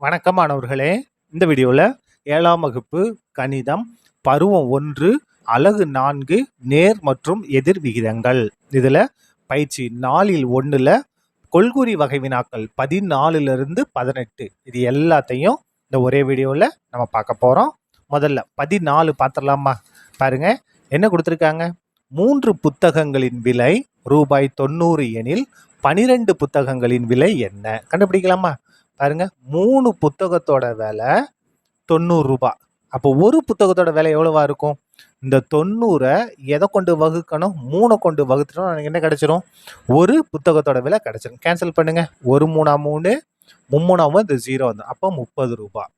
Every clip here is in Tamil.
வணக்கம் மாணவர்களே. இந்த வீடியோவில் 7ஆம் வகுப்பு கணிதம் பருவம் 1 அலகு 4 நேர் மற்றும் எதிர் விகிதங்கள். இதில் பயிற்சி 4ல் 1ல் கொள்குறி வகை வினாக்கள் 14லிருந்து 18 இது எல்லாத்தையும் இந்த ஒரே வீடியோவில் நம்ம பார்க்க போகிறோம். முதல்ல 14 பார்த்துடலாமா? பாருங்க என்ன கொடுத்துருக்காங்க. 3 புத்தகங்களின் விலை ரூபாய் 90 எனில் 12 புத்தகங்களின் விலை என்ன கண்டுபிடிக்கலாமா? பாருங்க 3 புத்தகத்தோட விலை 90 ரூபாய். அப்போ ஒரு புத்தகத்தோட விலை எவ்வளவா இருக்கும்? இந்த 90 எதை கொண்டு வகுக்கணும்? 3 கொண்டு வகுத்துட்டோம். எனக்கு என்ன கிடைச்சிரும்? ஒரு புத்தகத்தோட விலை கிடைச்சிரும். கேன்சல் பண்ணுங்க. 1 3 3 3 இந்த 0 வந்து அப்போ 30 ரூபாய்.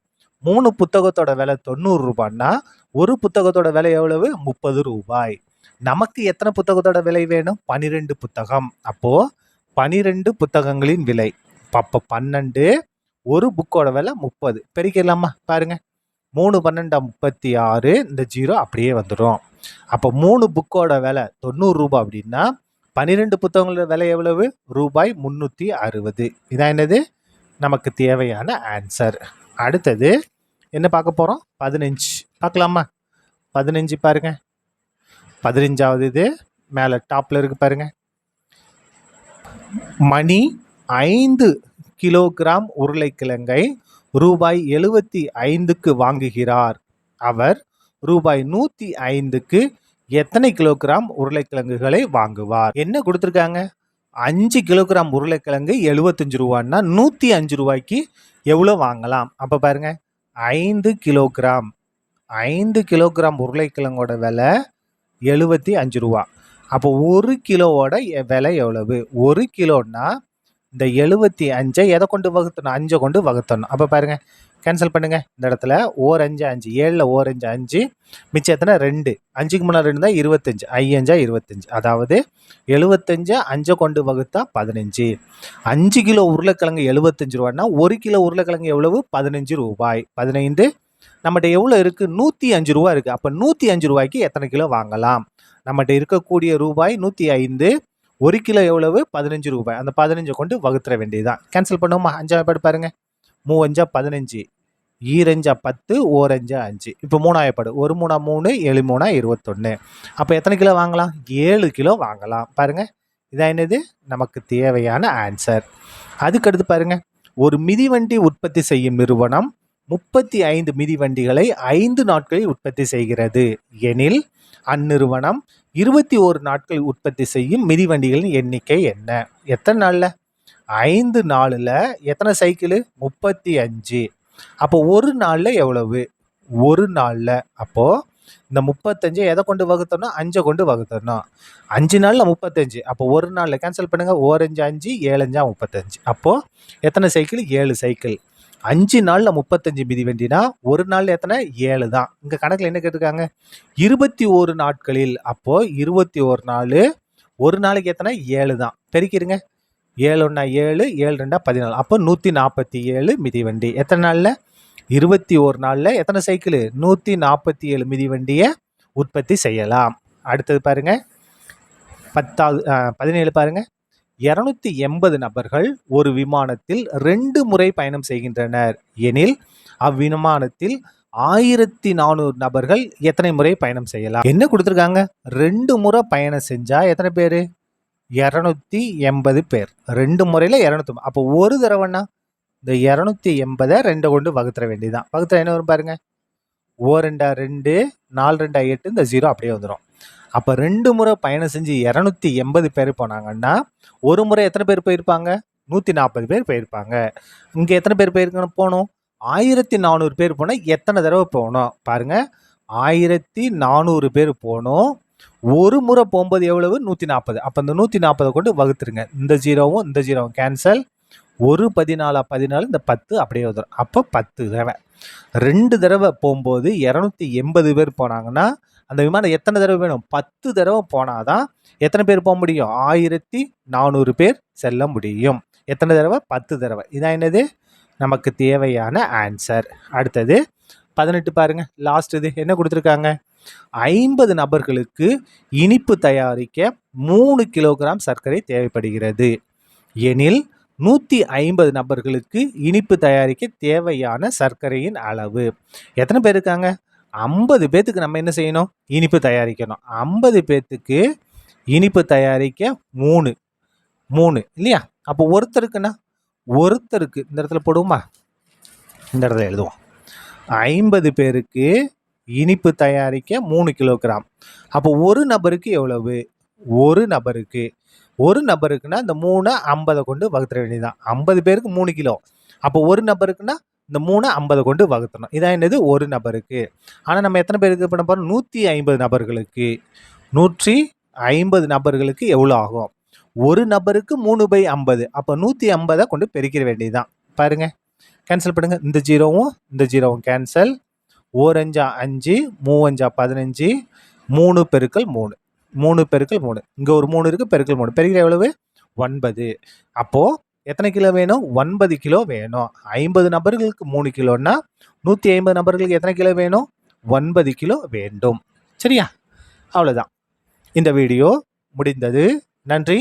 3 புத்தகத்தோட விலை 90 ரூபாய்னா ஒரு புத்தகத்தோட விலை எவ்வளவு? 30 ரூபாய். நமக்கு எத்தனை புத்தகத்தோட விலை வேணும்? 12 புத்தகம். அப்போ 12 புத்தகங்களின் விலை அப்போ 12, ஒரு புக்கோட விலை 30. பெருக்கிடலாமா? பாருங்க 3 12 36, இந்த 0 அப்படியே வந்துடும். அப்போ 3 புக்கோட விலை 90 ரூபாய் அப்படின்னா 12 புத்தகங்களோட விலை எவ்வளவு? ரூபாய் 360. இதான் என்னது நமக்கு தேவையான ஆன்சர். அடுத்தது என்ன பார்க்க போகிறோம்? 15 பார்க்கலாமா? 15 பாருங்க. 15வது இது மேலே டாப்பில் இருக்கு பாருங்க. மணி 5 கிலோகிராம் உருளைக்கிழங்கை ரூபாய் 75க்கு வாங்குகிறார். அவர் ரூபாய் 105க்கு எத்தனை கிலோகிராம் உருளைக்கிழங்குகளை வாங்குவார்? என்ன கொடுத்துருக்காங்க? 5 கிலோகிராம் உருளைக்கிழங்கு 75 ரூபான்னா 105 ரூபாய்க்கு எவ்வளோ வாங்கலாம்? அப்போ பாருங்க 5 கிலோகிராம் உருளைக்கிழங்கோட விலை 75 ரூபா. அப்போ 1 கிலோவோட விலை எவ்வளவு? 1 கிலோன்னா இந்த 75 எதை கொண்டு வகுத்தணும்? 5 கொண்டு வகுத்தணும். அப்போ பாருங்க கேன்சல் பண்ணுங்க. இந்த இடத்துல 1 5 5, 7ல் 1 5 5, மிச்சம் எத்தனை? 2. 5க்கு முன்னாடி 2 தான் 25, 5 25. அதாவது 75 5 கொண்டு வகுத்தா 15. 5 கிலோ உருளைக்கிழங்கு 75 ரூபாய்னா 1 கிலோ உருளைக்கிழங்கு எவ்வளவு? 15 ரூபாய். 15 நம்மகிட்ட எவ்வளோ இருக்குது? 105 ரூபா இருக்குது. அப்போ 105 ரூபாய்க்கு எத்தனை கிலோ வாங்கலாம்? நம்மகிட்ட இருக்கக்கூடிய ரூபாய் 105. 1 கிலோ எவ்வளவு? 15 ரூபாய். அந்த 15 கொண்டு வகுத்துற வேண்டியதுதான். கேன்சல் பண்ணுவோமா? 5 பாடு பாருங்க. 3 5 15, 2 5 10, 1 5 5. இப்போ 3 பாடு. 1 3 3, 7 3 21. அப்போ எத்தனை கிலோ வாங்கலாம்? 7 கிலோ வாங்கலாம். பாருங்க இதான் என்னது நமக்கு தேவையான ஆன்சர். அதுக்கடுத்து பாருங்க, ஒரு மிதிவண்டி உற்பத்தி செய்யும் நிறுவனம் 35 மிதிவண்டிகளை 5 நாட்களில் உற்பத்தி செய்கிறது எனில் அந்நிறுவனம் 21 நாட்கள் உற்பத்தி செய்யும் மிதிவண்டிகளின் எண்ணிக்கை என்ன? எத்தனை நாளில்? 5 நாளில் எத்தனை சைக்கிள்? 35. அப்போ ஒரு நாளில் எவ்வளவு? ஒரு நாளில் அப்போ இந்த 35 எதை கொண்டு வகுத்தோம்னா 5 கொண்டு வகுத்தோம்னா 5 நாளில் 35. அப்போ ஒரு நாளில் கேன்சல் பண்ணுங்க. 1 5 5, 7 5 35. அப்போ எத்தனை சைக்கிள்? 7 சைக்கிள். 5 நாளில் 35 மிதிவண்டினா ஒரு நாள் எத்தனை? 7 தான். இங்கே கணக்கில் என்ன கேட்டிருக்காங்க? 21 நாட்களில். அப்போ 21 நாள், ஒரு நாளைக்கு எத்தனை? 7 தான். பெருக்கிடுங்க. 7 1 7, 7 2 14. அப்போ 147 மிதிவண்டி. எத்தனை நாளில்? 21 நாளில் எத்தனை சைக்கிள்? 147 மிதிவண்டியை உற்பத்தி செய்யலாம். அடுத்தது பாருங்க 17 பாருங்க. 280 நபர்கள் ஒரு விமானத்தில் 2 முறை பயணம் செய்கின்றனர் எனில் அவ்விமானத்தில் 1400 நபர்கள் எத்தனை முறை பயணம் செய்யலாம்? என்ன கொடுத்துருக்காங்க? 2 முறை பயணம் செஞ்சா எத்தனை பேர்? 280 பேர். 2 முறையில் 200. அப்போ ஒரு தடவைன்னா இந்த 280 2 கொண்டு வகுத்துற வேண்டியதுதான். வகுத்துற என்ன வரும் பாருங்க. 1 2 2, 4 2 8, இந்த 0 அப்படியே வந்துடும். அப்போ 2 முறை பயணம் செஞ்சு 280 பேர் போனாங்கன்னா ஒரு முறை எத்தனை பேர் போயிருப்பாங்க? 140 பேர் போயிருப்பாங்க. இங்கே எத்தனை பேர் போகணும்? 1400 பேர் போனால் எத்தனை தடவை போகணும்? பாருங்க 1400 பேர் போகணும். ஒரு முறை போகும்போது எவ்வளவு? 140. அப்போ இந்த 140 கொண்டு வகுத்துருங்க. இந்த 0வும் இந்த 0வும் கேன்சல். 1 14 14, இந்த 10 அப்படியே வந்துடும். அப்போ 10 தடவை. 2 தடவை போகும்போது 280 பேர் போனாங்கன்னா அந்த விமானம் எத்தனை தடவை வேணும்? 10 தடவை போனாதான் எத்தனை பேர் போக முடியும்? 1400 பேர் செல்ல முடியும். எத்தனை தடவை? 10 தடவை. இதான் என்னது நமக்கு தேவையான ஆன்சர். அடுத்தது 18 பாருங்க. லாஸ்ட் இது என்ன கொடுத்துருக்காங்க? 50 நபர்களுக்கு இனிப்பு தயாரிக்க 3 கிலோகிராம் சர்க்கரை தேவைப்படுகிறது எனில் 150 நபர்களுக்கு இனிப்பு தயாரிக்க தேவையான சர்க்கரையின் அளவு. எத்தனை பேர் இருக்காங்க? 50 பேத்துக்கு நம்ம என்ன செய்யணும்? இனிப்பு தயாரிக்கணும். 50 பேத்துக்கு இனிப்பு தயாரிக்க 3 இல்லையா? அப்போ ஒருத்தருக்குன்னா ஒருத்தருக்கு இந்த இடத்துல போடுவோமா? இந்த இடத்துல எழுதுவோம். 50 பேருக்கு இனிப்பு தயாரிக்க 3 கிலோகிராம். அப்போ ஒரு நபருக்கு எவ்வளவு? ஒரு நபருக்குன்னா இந்த 3 50 கொண்டு வகுத்துற வேண்டியதுதான். 50 பேருக்கு 3 கிலோ. அப்போ ஒரு நபருக்குன்னா இந்த 3 50 கொண்டு வகுத்தணும். இதான் என்னது? ஒரு நபருக்கு. ஆனால் நம்ம எத்தனை பேருக்கு பண்ண போகிறோம்? 150 நபர்களுக்கு. 150 நபர்களுக்கு எவ்வளோ ஆகும்? ஒரு நபருக்கு 3/50. அப்போ 150 கொண்டு பெருக்கிற வேண்டியதுதான். பாருங்க, கேன்சல் பண்ணுங்க. இந்த ஜீரோவும் கேன்சல். 4 5 5, 3 5 15, 3 பெருக்கல் 3. 3 பெருக்கல் 3. இங்கே ஒரு 3 இருக்குது, பெருக்கல் 3. பெருக்கிற எவ்வளவு? 9. அப்போது எத்தனை கிலோ வேணும்? 9 கிலோ வேணும். 50 நபர்களுக்கு 3 கிலோன்னா 150 நபர்களுக்கு எத்தனை கிலோ வேணும்? 9 கிலோ வேண்டும். சரியா? அவ்வளோதான். இந்த வீடியோ முடிந்தது. நன்றி.